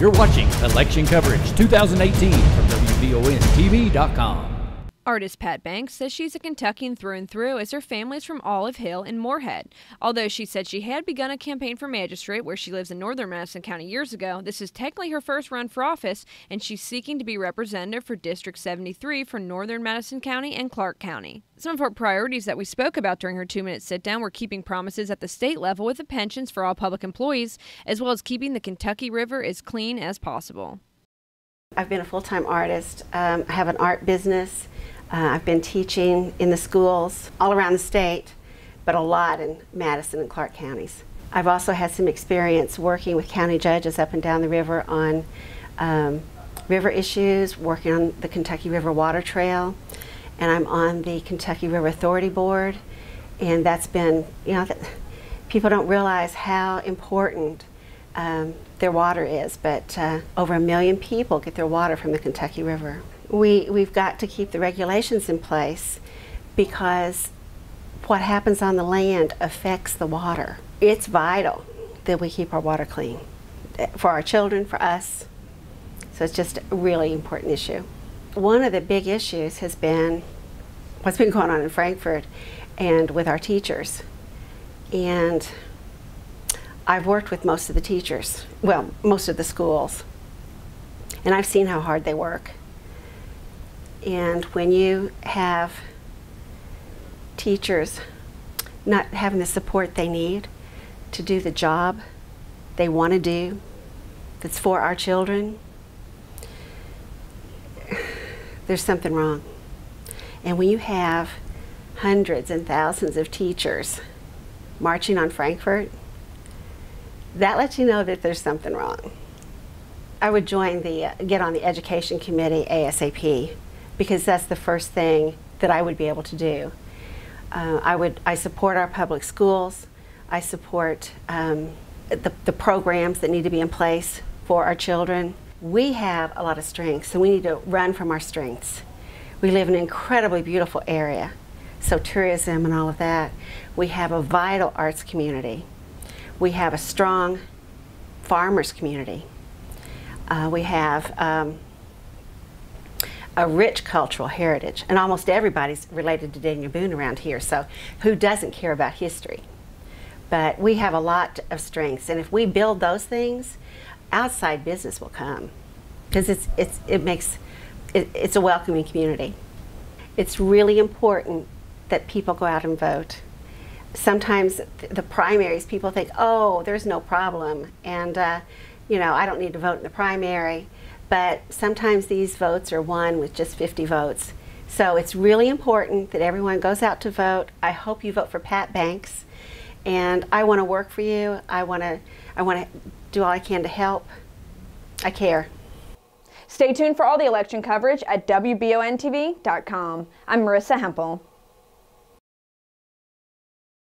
You're watching Election Coverage 2018 from WBONTV.com. Artist Pat Banks says she's a Kentuckian through and through, as her family's from Olive Hill and Moorhead. Although she said she had begun a campaign for magistrate where she lives in northern Madison County years ago, this is technically her first run for office, and she's seeking to be representative for District 73 for northern Madison County and Clark County. Some of her priorities that we spoke about during her 2-minute sit-down were keeping promises at the state level with the pensions for all public employees, as well as keeping the Kentucky River as clean as possible. I've been a full-time artist. I have an art business. I've been teaching in the schools all around the state, but a lot in Madison and Clark counties. I've also had some experience working with county judges up and down the river on river issues, working on the Kentucky River Water Trail, and I'm on the Kentucky River Authority Board, and that's been, people don't realize how important their water is, but over 1 million people get their water from the Kentucky River. We've got to keep the regulations in place because what happens on the land affects the water. It's vital that we keep our water clean for our children, for us. So it's just a really important issue. One of the big issues has been what's been going on in Frankfort and with our teachers. And I've worked with most of the teachers, well, most of the schools, and I've seen how hard they work. And when you have teachers not having the support they need to do the job they want to do, that's for our children, there's something wrong. And when you have hundreds and thousands of teachers marching on Frankfort, that lets you know that there's something wrong. I would get on the education committee ASAP, because that's the first thing that I would be able to do. I support our public schools. I support the programs that need to be in place for our children. We have a lot of strengths, and we need to run from our strengths. We live in an incredibly beautiful area, so tourism and all of that. We have a vital arts community. We have a strong farmers community. We have a rich cultural heritage, and almost everybody's related to Daniel Boone around here, so who doesn't care about history? But we have a lot of strengths, and if we build those things, outside business will come, because it's a welcoming community. It's really important that people go out and vote. Sometimes the primaries, people think, oh, there's no problem, and I don't need to vote in the primary. But sometimes these votes are won with just 50 votes. So it's really important that everyone goes out to vote. I hope you vote for Pat Banks, and I want to work for you. I want to do all I can to help. I care. Stay tuned for all the election coverage at WBONTV.com. I'm Marissa Hempel.